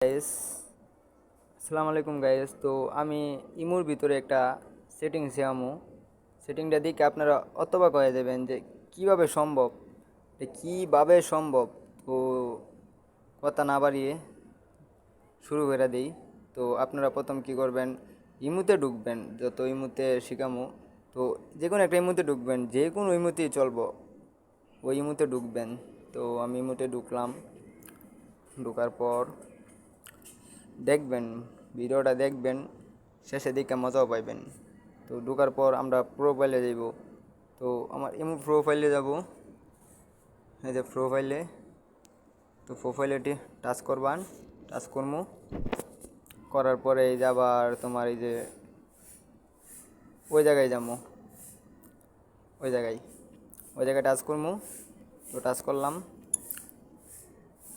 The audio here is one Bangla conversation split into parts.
গাইস, আসসালামু আলাইকুম গাইস। তো আমি ইমুর ভিতরে একটা সেটিংস আমু সেটিংটা দিকে আপনারা অতবাক হয়ে যাবেন যে কিভাবে সম্ভব। তো কথা না বাড়িয়ে শুরু করে দিই। তো আপনারা প্রথম কি করবেন, ইমুতে ঢুকবেন। যত ইমুতে শিখামু, তো যে কোনো একটা ইমুতে ঢুকবেন, যে কোনো ইমুতেই চলবো, ওই ইমুতে ঢুকবেন। তো আমি ইমুতে ঢুকলাম। ঢোকার পর দেখবেন, ভিডিওটা দেখবেন, শেষে দিকে মজাও পাইবেন। তো ঢোকার পর আমরা প্রোফাইলে যাব। তো আমার ইমো প্রোফাইলে যাব। এই যে প্রোফাইলে, তো প্রোফাইলেটি টাচ করবান, টাচ করবো। করার পরে এই যে আবার তোমার এই যে ওই জায়গায় যাবো, ওই জায়গায় ওই জায়গায় টাচ করবো। তো টাচ করলাম।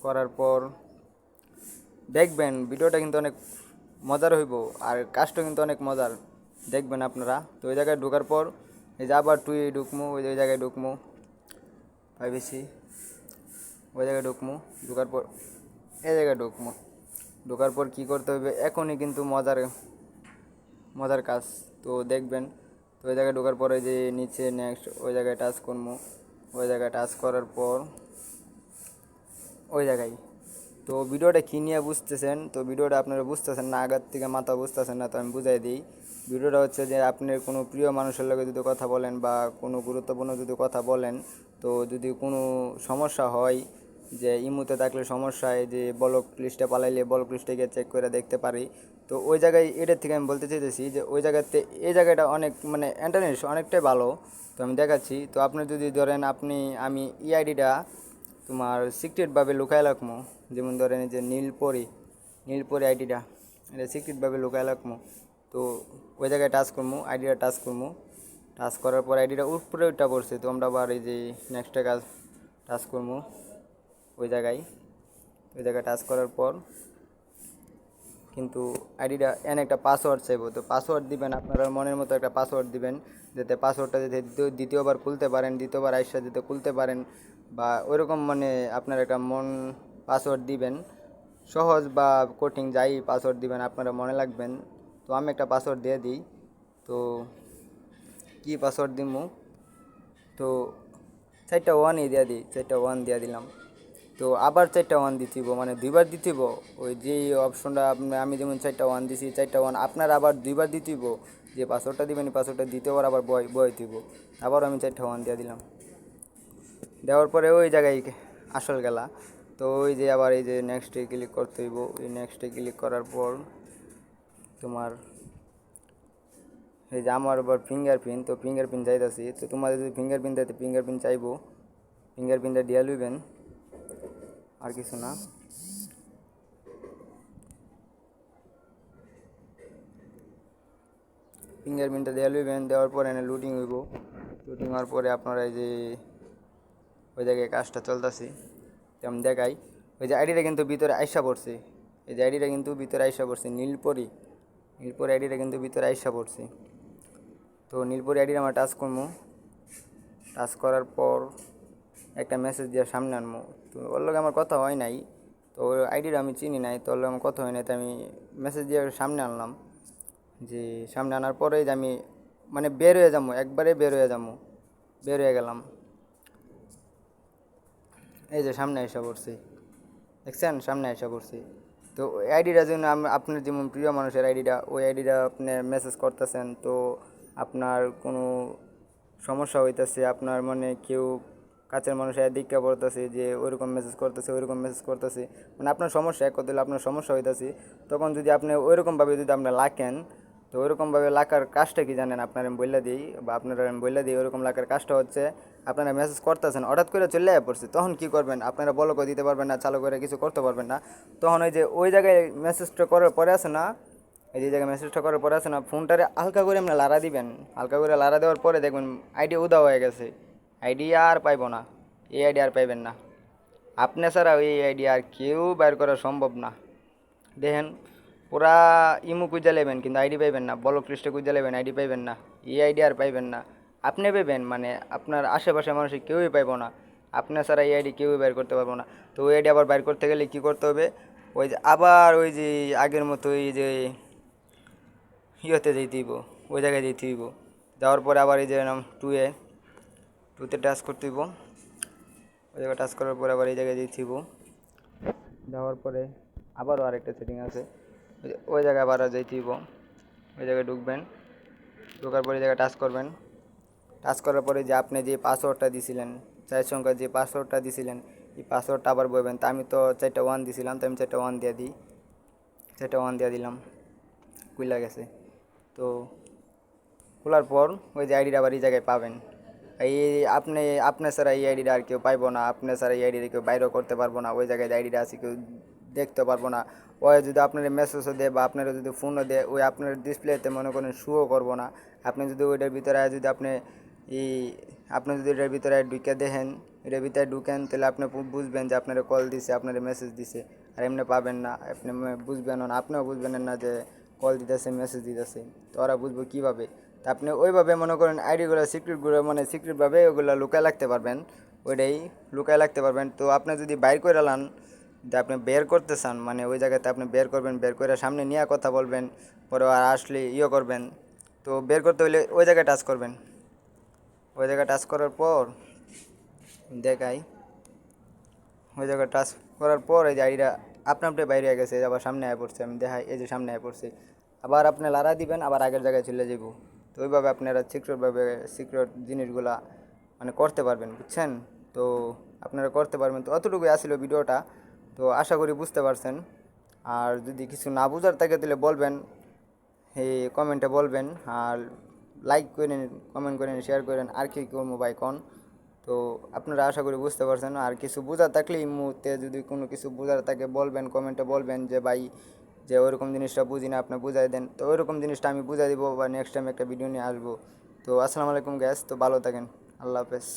করার পর দেখবেন ভিডিওটা কিন্তু অনেক মজার হইব, আর কাজটা কিন্তু অনেক মজার, দেখবেন আপনারা। তো ওই জায়গায় ঢোকার পর এই যে আবার ঢুকমু, ওই জায়গায় ঢুকমু, বেশি ওই জায়গায় ঢুকমু। ঢোকার পর এই জায়গায় ঢুকমু। ঢোকার পর কী করতে হবে, এখনই কিন্তু মজার মজার কাজ। তো দেখবেন, তো ওই জায়গায় ঢোকার পরে যে নিচে নেক্সট ওই জায়গায় টাচ করবো। ওই জায়গায় টাচ করার পর ওই জায়গায়, তো ভিডিওটা কী নিয়ে বুঝতেছেন, তো ভিডিওটা আপনারা বুঝতেছেন না, আগের থেকে মাথা বুঝতেছেন না, তো আমি বুঝাই দিই। ভিডিওটা হচ্ছে যে আপনার কোনো প্রিয় মানুষের লগে যদি কথা বলেন বা কোনো গুরুত্বপূর্ণ যদি কথা বলেন, তো যদি কোনো সমস্যা হয়, যে ইমুতে থাকলে সমস্যা হয়, যে ব্লক লিস্টে পালাইলে ব্লক লিস্টে গিয়ে চেক করে দেখতে পারি। তো ওই জায়গায় এটার থেকে আমি বলতে চাইতেছি যে ওই জায়গাতে এই জায়গাটা অনেক মানে ইন্টারনেট অনেকটাই ভালো। তো আমি দেখাচ্ছি। তো আপনি যদি ধরেন আমি ইআইডিটা তোমার সিক্রেটভাবে লুকায় রাখবো। যেমন ধরেন এই যে নীলপরি আইডিটা, এটা সিক্রেটভাবে লুকায় রাখবো। তো ওই জায়গায় টাচ করবো, আইডিটা টাচ করবো। টাচ করার পর আইডিটা উপরে ওইটা পড়ছে, তো আমরা আবার এই যে নেক্সটটা কাজ টাচ করবো। ওই জায়গায় ওই জায়গায় টাচ করার পর কিন্তু আইডিটা একটা পাসওয়ার্ড চাইবো। তো পাসওয়ার্ড দিবেন, আপনারা মনের মতো একটা পাসওয়ার্ড দিবেন, যাতে পাসওয়ার্ডটা যাতে দ্বিতীয়বার খুলতে পারেন, দ্বিতীয়বার আইসা যাতে খুলতে পারেন, বা ওইরকম মানে আপনার একটা পাসওয়ার্ড দিবেন। সহজ বা কঠিন যাই পাসওয়ার্ড দিবেন আপনারা মনে রাখবেন। তো আমি একটা পাসওয়ার্ড দিয়ে দিই। তো কি পাসওয়ার্ড দিব, তো 4টা 1ই দিয়ে দিই, 4টা 1 দিয়ে দিলাম। তো আবার 4টা 1 দিতেইব, মানে দুইবার দিতেইব। ওই যে অপশনটা আমি যেমন 4টা 1 দিছি, 4টা 1 আপনার আবার দুইবার দিতেইব। যে পাসওয়ার্ডটা দিবেন এই পাসওয়ার্ডটা দ্বিতীয়বার আবার বয় দিব। আবার আমি 4টা 1 দিয়ে দিলাম। দেওয়ার পরে ওই জায়গায় আসল গেলা। তো ওই যে আবার এই যে নেক্সটে ক্লিক করতে হইব। এই নেক্সটে ক্লিক করার পর তোমার এই যে আমার আবার ফিঙ্গারপ্রিন্ট, তো ফিঙ্গারপ্রিন্ট চাইতেছি। তো তোমাদের যদি ফিঙ্গারপ্রিন্ট চাইতে ফিঙ্গারপ্রিন্ট চাইবো, ফিঙ্গারপ্রিন্টটা দিয়ে লইবেন, আর কিছু না। ফিঙ্গারপ্রিন্টটা দিয়ে লইবেন, দেওয়ার পরে এনে লুডিং হইব। লুডিং হওয়ার পরে আপনারা এই যে ওই জায়গায় কাজটা চলতেছে, যেমন দেখাই। ওই যে আইডিটা কিন্তু ভিতরে আইসা পড়ছে, এই যে আইডিটা কিন্তু ভিতরে আইসা পড়ছে, নীলপরি আইডিটা কিন্তু ভিতরে আইসা পড়ছে। তো নীলপরি আইডিটা আমরা টাচ করবো। টাচ করার পর একটা মেসেজ দিয়ে সামনে আনবো। তো ওর লগে আমার কথা হয় নাই, তো ওই আইডিটা আমি চিনি নাই, তো ওর লগে আমার কথা হয় নাই, তো আমি মেসেজ দিয়ে সামনে আনলাম। যে সামনে আনার পরে যে আমি মানে বের হয়ে যাবো, একবারে বের হয়ে যাবো, বের হয়ে গেলাম। এই যে সামনে এসে পড়ছি, দেখছেন সামনে এসে পড়ছি। তো ওই আইডিটা জন্য আপনার যেমন প্রিয় মানুষের আইডিটা, ওই আইডিটা আপনি মেসেজ করতেছেন। তো আপনার কোনো সমস্যা হইতেছে, আপনার মানে কেউ কাছের মানুষ দীক্ষা পড়তেছে যে ওইরকম মেসেজ করতেছে, ওইরকম মেসেজ করতেছে, মানে আপনার সমস্যা এক কথা হলে আপনার সমস্যা হইতেছে। তখন যদি আপনি ওইরকমভাবে যদি আপনি লাখেন, তো ওইরকমভাবে লাখার কাজটা কি জানেন, আপনার আমি বললে দিই বা আপনারা আমি বললে দিই। ওইরকম লাখার কাজটা হচ্ছে, আপনারা মেসেজ করতেছেন, হঠাৎ করে চলে পড়ছে, তখন কি করবেন, আপনারা বলো করে দিতে পারবেন না, চালু করে কিছু করতে পারবেন না। তখন ওই যে ওই জায়গায় মেসেজটা করার পরে আছে না, এই যে জায়গায় মেসেজটা করার পরে আছে না, ফোনটারে হালকা করে আপনি লাড়া দিবেন। হালকা করে লাড়া দেওয়ার পরে দেখবেন আইডি উদা হয়ে গেছে, আইডি আর পাইব না, এই আইডি আর পাইবেন না। আপনি ছাড়া ওই আইডি আর কেউ বের করা সম্ভব না। দেখেন, পুরা ইমু খুঁজে নেবেন কিন্তু আইডি পাইবেন না, ব্লক লিস্টে খুঁজে নেবেন আইডি পাইবেন না, এই আইডি আর পাইবেন না। আপনি পাইবেন, মানে আপনার আশেপাশে মানুষের কেউই পাইব না। আপনার ছাড়া এই আইডি কেউই বের করতে পারবো না। তো ওই আইডি আবার বের করতে গেলে কী করতে হবে, ওই যে আবার ওই যে আগের মতো ওই যে ইয়েতে যেতে হইব, ওই জায়গায় যেতে হইব। যাওয়ার পরে আবার এই যে নাম টুতে টাচ করতে হইব। ওই জায়গায় টাচ করার পরে আবার এই জায়গায় যেতে হইব। যাওয়ার পরে আবারও আরেকটা সেটিং আছে, ওই জায়গায় আবার যেতে হইব। ওই জায়গায় ঢুকবেন, ঢোকার পরে এই জায়গায় টাচ করবেন। টাচ করার পরে যে আপনি যে পাসওয়ার্ডটা দিছিলেন, 4 সংখ্যার যে পাসওয়ার্ডটা দিছিলেন, এই পাসওয়ার্ডটা আবার বলবেন। তা আমি তো 4টা 1 দিছিলাম, তো আমি 4টা 1 দিয়ে দিই। 4টা 1 দিয়ে দিলাম, খুইলা গেছে। তো খোলার পর ওই যে আইডিটা আবার এই জায়গায় পাবেন। এই আপনি আপনার ছাড়া এই আইডিটা আর কেউ পাইবো না, আপনার ছাড়া এই আইডিটা কেউ বাইরেও করতে পারবো না। ওই জায়গায় যে আইডিটা আছে কেউ দেখতে পারবো না। ওই যদি আপনার মেসেজও দেয় বা আপনারা যদি ফোনও দেয়, ওই আপনার ডিসপ্লেতে মনে করেন শুও করবো না। আপনি যদি ওইটার ভিতরে যদি এই আপনি যদি এটার ভিতরে ঢুকে দেখেন, এটার ভিতরে ঢুকেন, তাহলে আপনি বুঝবেন যে আপনারা কল দিছে, আপনারা মেসেজ দিছে। আর এমনি পাবেন না, আপনি বুঝবেন না, আপনিও বুঝবেন না যে কল দিতেছে মেসেজ দিতেছে। তো ওরা বুঝবো কীভাবে? তা আপনি ওইভাবে মনে করেন আইডিগুলো সিক্রেটগুলো মানে সিক্রেটভাবে ওগুলো লুকায় রাখতে পারবেন। ওইটাই লুকায় রাখতে পারবেন। তো আপনি যদি বাইর করে লান, যে আপনি বের করতে চান, মানে ওই জায়গাতে আপনি বের করবেন, বের করে সামনে নিয়ে কথা বলবেন, পরে আর আসলে করবেন। তো বের করতে হলে ওই জায়গায় টাচ করবেন। ওই জায়গায় টাচ করার পর দেখাই, ওই জায়গায় টাচ করার পর এই যে আইডিটা আপনি আপনি বাইরে হয়ে গেছে, আবার সামনে আয় পড়ছে। আমি দেখাই, এই যে সামনে আয় পড়ছে। আবার আপনি লাড়া দিবেন, আবার আগের জায়গায় চলে যাব। তো ওইভাবে আপনারা সিক্রেটভাবে সিক্রেট জিনিসগুলা মানে করতে পারবেন, বুঝছেন? তো আপনারা করতে পারবেন। তো অতটুকুই আসছিল ভিডিওটা। তো আশা করি বুঝতে পারছেন। আর যদি কিছু না বুঝার থাকে তাহলে বলবেন, এই কমেন্টে বলবেন। আর লাইক করেন, কমেন্ট করেন, শেয়ার করেন। আর কি করবো ভাই কন? তো আপনারা আশা করি বুঝতে পারছেন। আর কিছু বোঝার থাকলে এই মুহূর্তে যদি কোনো কিছু বোঝার থাকে বলবেন, কমেন্টে বলবেন যে ভাই যে ওইরকম জিনিসটা বুঝি না, আপনি বুঝাই দেন। তো ওইরকম জিনিসটা আমি বুঝাই দিব বা নেক্সট টাইম একটা ভিডিও নিয়ে আসবো। তো আসসালামু আলাইকুম গ্যাস, তো ভালো থাকেন, আল্লাহ হাফেজ।